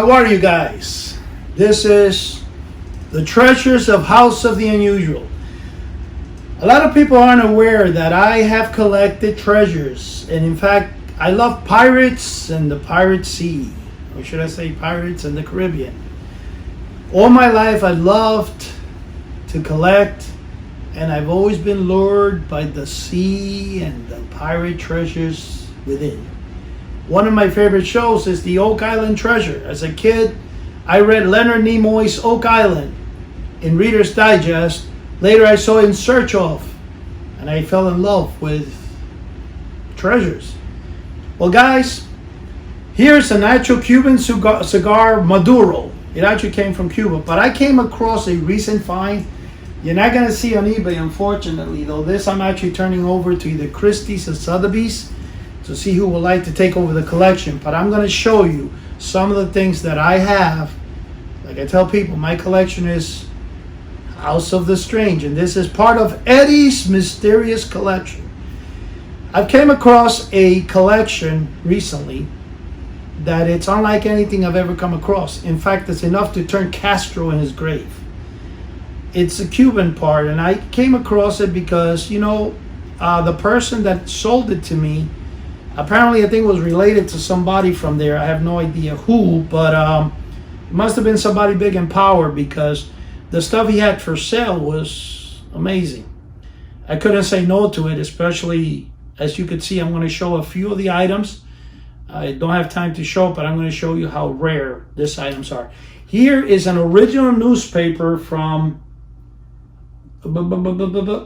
How are you guys? This is the Treasures of House of the Unusual. A lot of people aren't aware that I have collected treasures, and in fact, I love pirates and the pirate sea, or should I say pirates and the Caribbean. All my life I loved to collect, and I've always been lured by the sea and the pirate treasures within. One of my favorite shows is the Oak Island Treasure. As a kid, I read Leonard Nimoy's Oak Island in Reader's Digest. Later I saw In Search Of, and I fell in love with treasures. Well guys, here's an actual Cuban cigar Maduro. It actually came from Cuba, but I came across a recent find. You're not going to see on eBay, unfortunately, though. This I'm actually turning over to either Christie's or Sotheby's to see who would like to take over the collection. But I'm going to show you some of the things that I have. Like I tell people, my collection is House of the Strange, and this is part of Eddie's mysterious collection. I came across a collection recently that it's unlike anything I've ever come across. In fact, it's enough to turn Castro in his grave. It's a Cuban part, and I came across it because, the person that sold it to me, apparently I think was related to somebody from there. I have no idea who, but it must have been somebody big in power, because the stuff he had for sale was amazing. I couldn't say no to it, especially, as you can see, I'm going to show a few of the items. I don't have time to show it, but I'm going to show you how rare these items are. Here is an original newspaper from,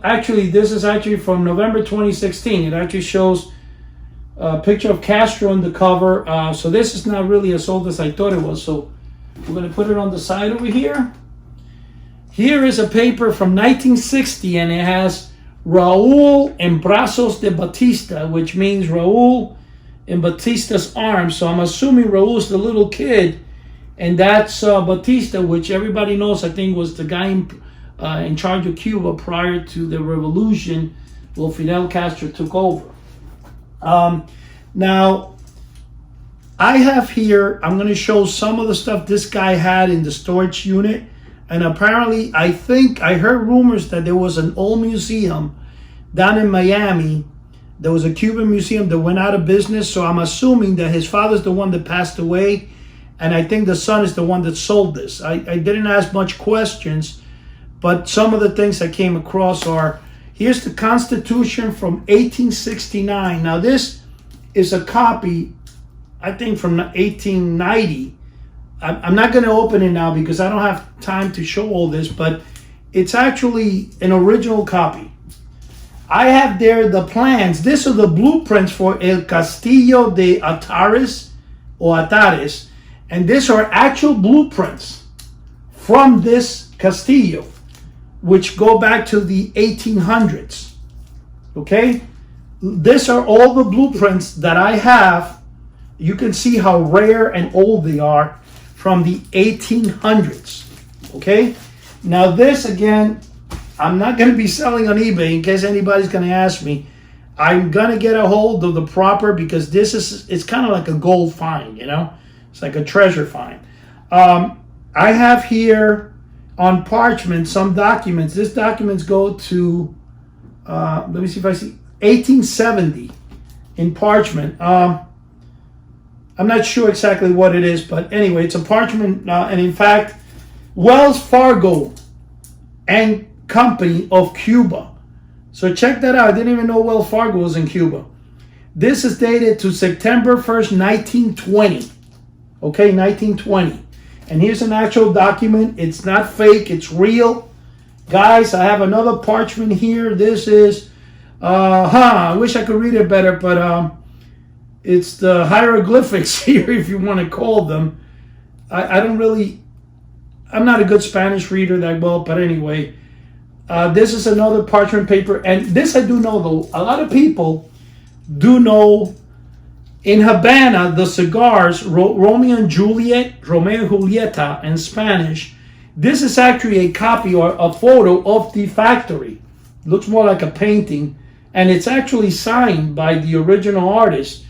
actually, this is actually from November 2016. It actually shows a picture of Castro on the cover. So this is not really as old as I thought it was. So we're going to put it on the side over here. Here is a paper from 1960, and it has Raúl en brazos de Batista, which means Raúl in Batista's arms. So I'm assuming Raúl's the little kid, and that's Batista, which everybody knows, I think, was the guy in charge of Cuba prior to the revolution. Well, Fidel Castro took over. Now, I have here, I'm going to show some of the stuff this guy had in the storage unit. And apparently, I think I heard rumors that there was an old museum down in Miami. There was a Cuban museum that went out of business. So I'm assuming that his father's the one that passed away, and I think the son is the one that sold this. I didn't ask much questions, but some of the things I came across are, here's the Constitution from 1869. Now this is a copy, I think, from 1890. I'm not going to open it now because I don't have time to show all this, but it's actually an original copy. I have there the plans. These are the blueprints for El Castillo de Atares, or Atares, and these are actual blueprints from this castillo, which go back to the 1800s. Okay? These are all the blueprints that I have. You can see how rare and old they are, from the 1800s. Okay? Now this, again, I'm not going to be selling on eBay in case anybody's going to ask me. I'm going to get a hold of the proper, because it's kind of like a gold find, It's like a treasure find. I have here on parchment some documents. These documents go to, let me see if I see, 1870 in parchment. I'm not sure exactly what it is, but anyway, it's a parchment. And in fact, Wells Fargo and Company of Cuba. So check that out. I didn't even know Wells Fargo was in Cuba. This is dated to September 1st, 1920. Okay, 1920. And here's an actual document. It's not fake, it's real. Guys, I have another parchment here. This is, I wish I could read it better, but it's the hieroglyphics here, if you want to call them. I'm not a good Spanish reader that well, but anyway. This is another parchment paper, and this I do know, though. A lot of people do know in Havana, the cigars, Romeo and Julieta in Spanish. This is actually a copy or a photo of the factory. It looks more like a painting, and it's actually signed by the original artist.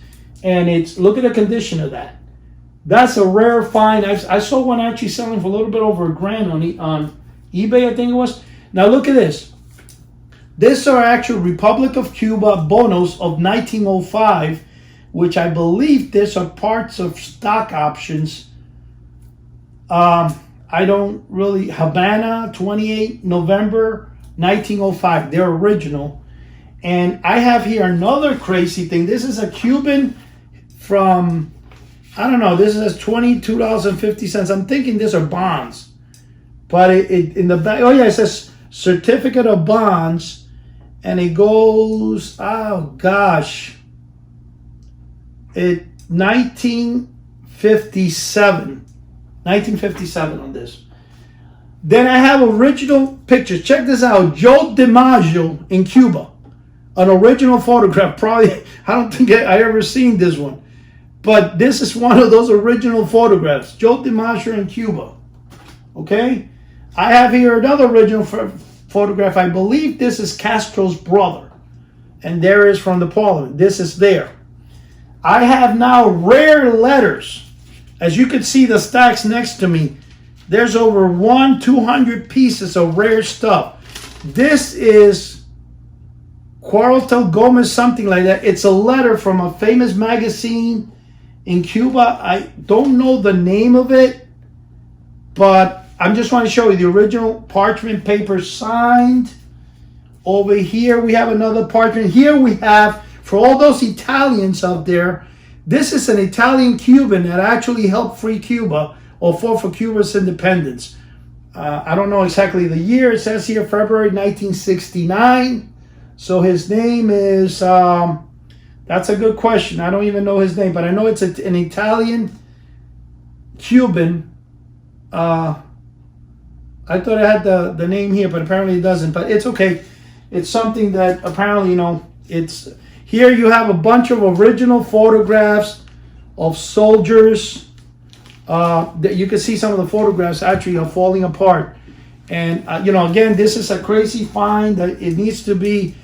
And look at the condition of that. That's a rare find. I saw one actually selling for a little bit over $1,000 on eBay, I think it was. Now look at this. These are actual Republic of Cuba bonos of 1905, which I believe these are parts of stock options. I don't really, Havana, 28 November 1905. They're original. And I have here another crazy thing. This is a Cuban from, I don't know, this is $22.50. I'm thinking these are bonds. But it in the back, oh yeah, it says certificate of bonds. And it goes, oh gosh, 1957 on this. Then I have original pictures. Check this out. Joe DiMaggio in Cuba. An original photograph. Probably, I don't think I ever seen this one. But this is one of those original photographs. Joe DiMaggio in Cuba. Okay? I have here another original photograph. I believe this is Castro's brother. And there is from the parliament. This is there. I have now rare letters. As you can see the stacks next to me, there's over 200 pieces of rare stuff. This is Cuartel Gomez, something like that. It's a letter from a famous magazine in Cuba. I don't know the name of it, but I'm just want to show you the original parchment paper signed. Over here we have another parchment. Here we have, for all those Italians out there, this is an Italian Cuban that actually helped free Cuba or fought for Cuba's independence. I don't know exactly the year. It says here February 1969. So his name is, that's a good question. I don't even know his name, but I know it's an Italian Cuban. I thought it had the name here, but apparently it doesn't. But it's okay. It's something that apparently, it's... Here you have a bunch of original photographs of soldiers. That you can see some of the photographs actually are falling apart. And, again, this is a crazy find. That it needs to be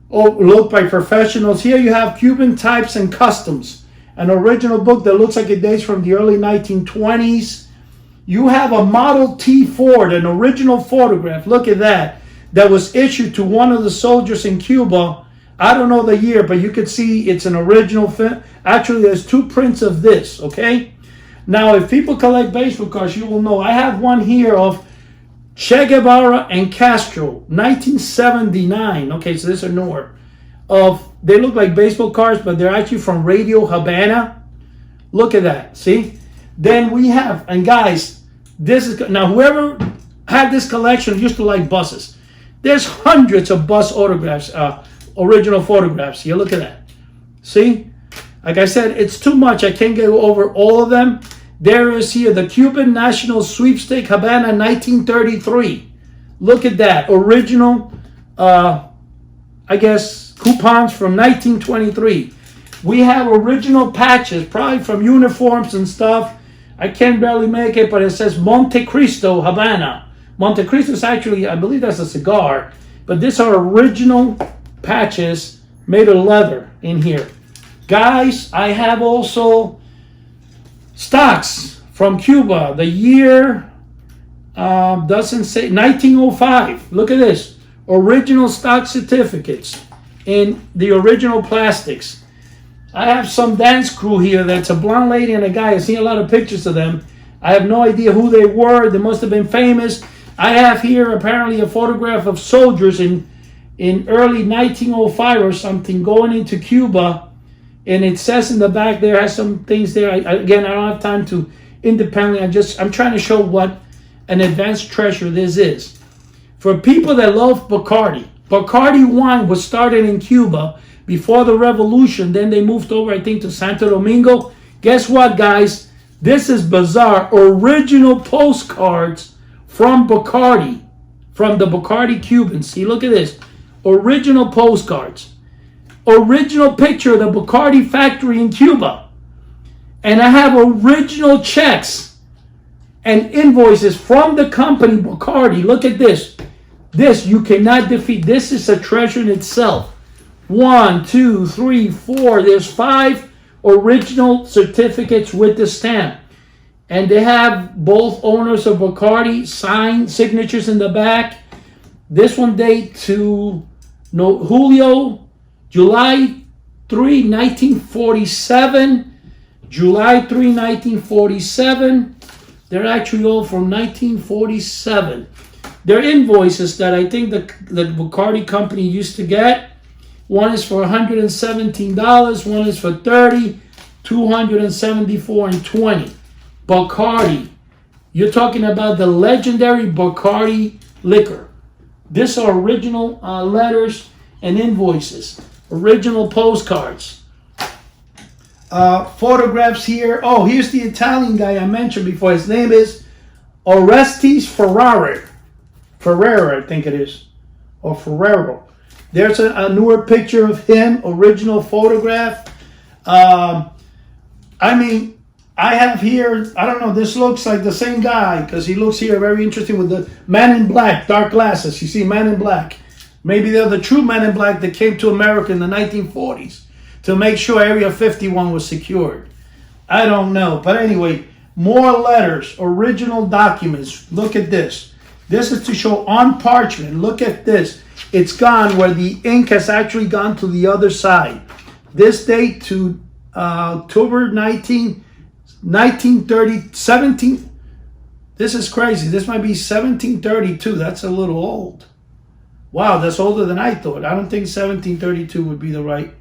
looked by professionals. Here you have Cuban Types and Customs, an original book that looks like it dates from the early 1920s. You have a Model T Ford, an original photograph. Look at that. That was issued to one of the soldiers in Cuba. I don't know the year, but you can see it's an original film. Actually, there's 2 prints of this, okay? Now, if people collect baseball cards, you will know. I have one here of Che Guevara and Castro, 1979. Okay, so these are newer. They look like baseball cards, but they're actually from Radio Havana. Look at that, see? Then we have, and guys, this is, now whoever had this collection used to like buses. There's hundreds of bus autographs, original photographs here. Look at that. See? Like I said, it's too much. I can't go over all of them. There is here the Cuban National Sweepstake Havana 1933. Look at that. Original, I guess, coupons from 1923. We have original patches, probably from uniforms and stuff. I can barely make it, but it says Monte Cristo, Havana. Monte Cristo is actually, I believe that's a cigar. But these are original patches made of leather in here. Guys, I have also stocks from Cuba. The year doesn't say, 1905. Look at this. Original stock certificates in the original plastics. I have some dance crew here that's a blonde lady and a guy. I've seen a lot of pictures of them. I have no idea who they were. They must have been famous. I have here apparently a photograph of soldiers in early 1905 or something going into Cuba. And it says in the back there, has some things there. Again, I don't have time to independently. I'm trying to show what an advanced treasure this is. For people that love Bacardi, Bacardi wine was started in Cuba before the revolution. Then they moved over, I think, to Santo Domingo. Guess what, guys? This is bizarre. Original postcards from Bacardi, from the Bacardi Cubans. See, look at this. Original postcards. Original picture of the Bacardi factory in Cuba. And I have original checks and invoices from the company Bacardi. Look at this. This you cannot defeat. This is a treasure in itself. 1, 2, 3, 4. There's 5 original certificates with the stamp. And they have both owners of Bacardi signed signatures in the back. This one date to July 3, 1947. July 3, 1947. They're actually all from 1947. They're invoices that I think the Bacardi company used to get. One is for $117. One is for $30. $274 and $20. Bacardi. You're talking about the legendary Bacardi liquor. These are original letters and invoices. Original postcards. Photographs here. Oh, here's the Italian guy I mentioned before. His name is Orestes Ferrara, I think it is. Or Ferrero. There's a newer picture of him. Original photograph. I mean, I have here, I don't know, this looks like the same guy because he looks here very interesting with the Man in Black, dark glasses. You see Man in Black. Maybe they're the true Men in Black that came to America in the 1940s to make sure Area 51 was secured. I don't know. But anyway, more letters, original documents. Look at this. This is to show on parchment. Look at this. It's gone where the ink has actually gone to the other side. This date to October 1930. This is crazy. This might be 1732. That's a little old. Wow, that's older than I thought. I don't think 1732 would be the right.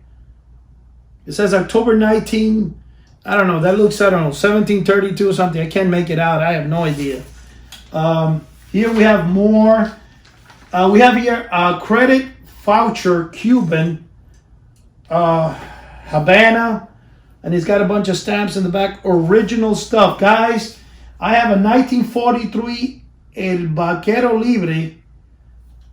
It says October 19. I don't know. That looks, I don't know, 1732 or something. I can't make it out. I have no idea. Here we have more. We have here credit voucher Cuban Havana. And he's got a bunch of stamps in the back. Original stuff. Guys, I have a 1943 El Vaquero Libre,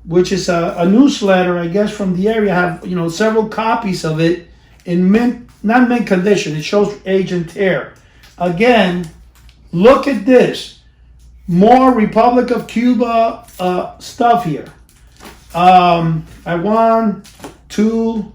which is a newsletter, I guess, from the area. I have, several copies of it in not mint condition. It shows age and tear. Again, look at this. More Republic of Cuba stuff here. I 1, 2,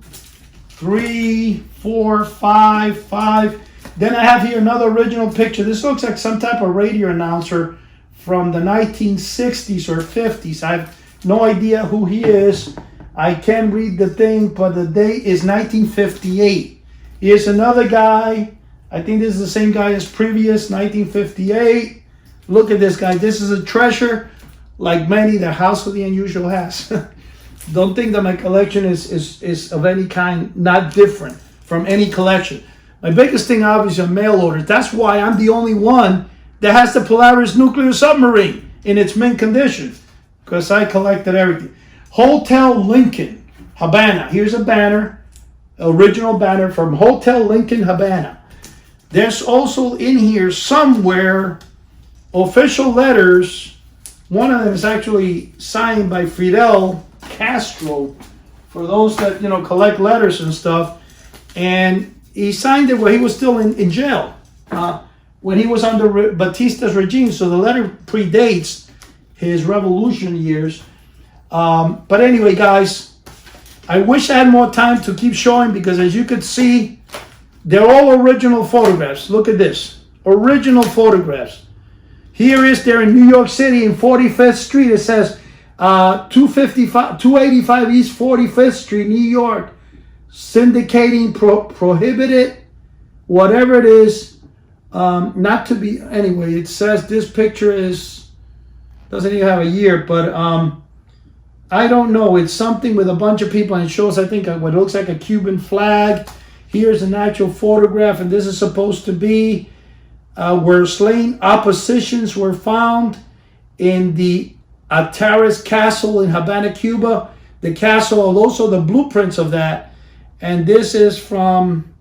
3, 4, 5. Then I have here another original picture. This looks like some type of radio announcer from the 1960s or 50s. I have no idea who he is. I can't read the thing, but the date is 1958. Here's another guy. I think this is the same guy as previous, 1958. Look at this guy. This is a treasure, like many the House of the Unusual has. Don't think that my collection is of any kind, not different from any collection. My biggest thing, obviously, are mail orders. That's why I'm the only one that has the Polaris nuclear submarine in its mint condition, because I collected everything. Hotel Lincoln, Havana. Here's a banner, original banner from Hotel Lincoln, Havana. There's also in here somewhere official letters. One of them is actually signed by Fidel Castro, for those that collect letters and stuff, and he signed it while he was still in jail, when he was under Batista's regime. So the letter predates his revolution years. But anyway, guys, I wish I had more time to keep showing, because as you could see, they're all original photographs. Look at this, original photographs. Here is there in New York City in 45th Street. It says 285 East 45th Street, New York, syndicating prohibited, whatever it is, not to be, anyway, it says this picture doesn't even have a year, but I don't know, it's something with a bunch of people, and it shows, I think, what looks like a Cuban flag. Here's an actual photograph, and this is supposed to be where slain oppositions were found in the Atares Castle in Havana, Cuba. The castle, and also the blueprints of that. And this is from,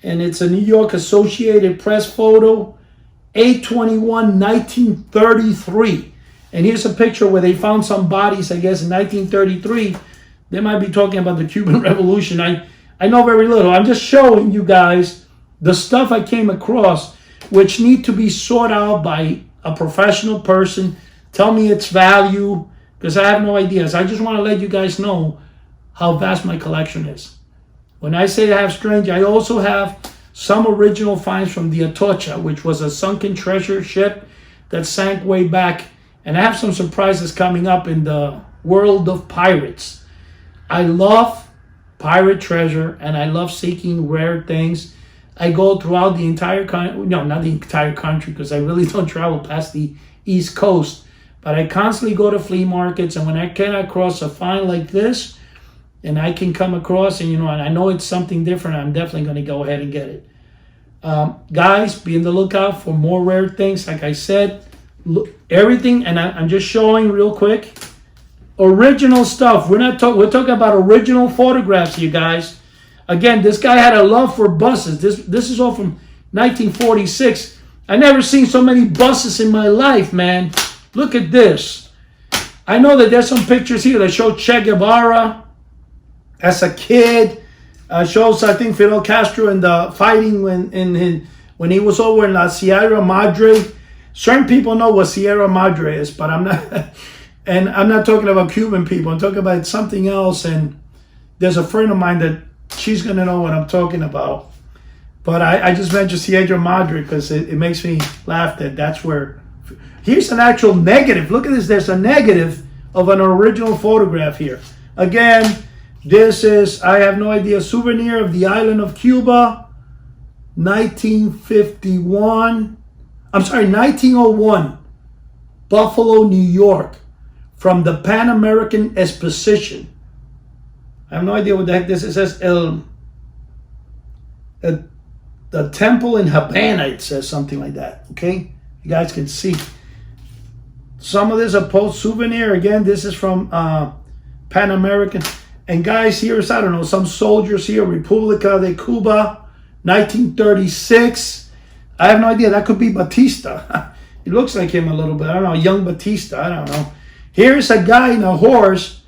and it's a New York Associated Press photo, 8/21/1933. And here's a picture where they found some bodies, I guess, in 1933. They might be talking about the Cuban Revolution. I know very little. I'm just showing you guys the stuff I came across, which need to be sought out by a professional person. Tell me its value, because I have no ideas. I just want to let you guys know how vast my collection is. When I say I have strange, I also have some original finds from the Atocha, which was a sunken treasure ship that sank way back. And I have some surprises coming up in the world of pirates. I love pirate treasure, and I love seeking rare things. I go throughout the entire country, no, not the entire country, because I really don't travel past the East Coast, but I constantly go to flea markets, and when I come across a find like this, and I can come across, and and I know it's something different, I'm definitely going to go ahead and get it. Guys, be on the lookout for more rare things. Like I said, look, everything, and I'm just showing real quick, original stuff. We're talking about original photographs, you guys. Again, this guy had a love for buses. This is all from 1946. I never seen so many buses in my life, man. Look at this. I know that there's some pictures here that show Che Guevara as a kid. Shows, I think, Fidel Castro in the fighting when he was over in La Sierra Madre. Certain people know what Sierra Madre is, but I'm not. And I'm not talking about Cuban people. I'm talking about something else. And there's a friend of mine that she's going to know what I'm talking about. But I just mentioned Sierra Madre because it makes me laugh that that's where. Here's an actual negative. Look at this. There's a negative of an original photograph here. Again, this is, I have no idea, souvenir of the island of Cuba, 1951. I'm sorry, 1901, Buffalo, New York. From the Pan American Exposition. I have no idea what the heck this is. It says the temple in Havana. It says something like that. Okay, you guys can see. Some of this a post souvenir. Again, this is from Pan American. And guys, here's, I don't know, some soldiers here. República de Cuba, 1936. I have no idea. That could be Batista. It looks like him a little bit. I don't know, young Batista. I don't know. Here's a guy in a horse.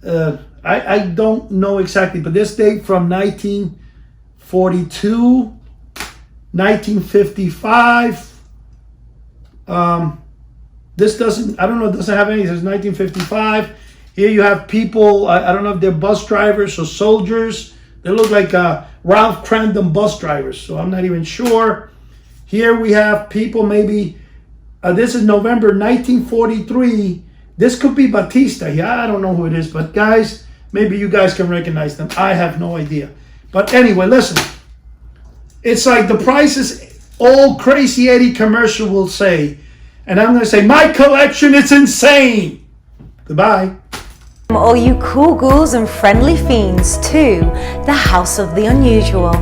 I don't know exactly, but this date from 1942, 1955. This doesn't, I don't know, it doesn't have any. It says 1955. Here you have people, I don't know if they're bus drivers or soldiers. They look like Ralph Cramden bus drivers, so I'm not even sure. Here we have people maybe, this is November 1943. This could be Batista. Yeah, I don't know who it is, but guys, maybe you guys can recognize them. I have no idea. But anyway, listen. It's like the price is all Crazy Eddie commercial will say. And I'm going to say, my collection is insane. Goodbye. All you cool ghouls and friendly fiends to the House of the Unusual.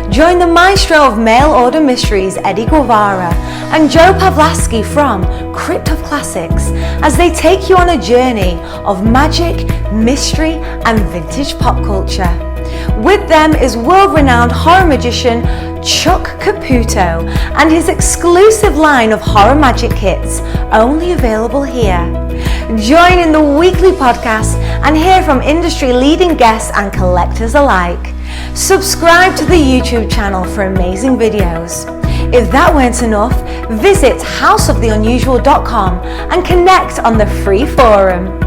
Join the maestro of mail order mysteries, Eddie Guevara, and Joe Pavlasky from Crypt of Classics as they take you on a journey of magic, mystery, and vintage pop culture. With them is world-renowned horror magician Chuck Caputo and his exclusive line of horror magic kits, only available here. Join in the weekly podcast and hear from industry-leading guests and collectors alike. Subscribe to the YouTube channel for amazing videos. If that weren't enough, visit houseoftheunusual.com and connect on the free forum.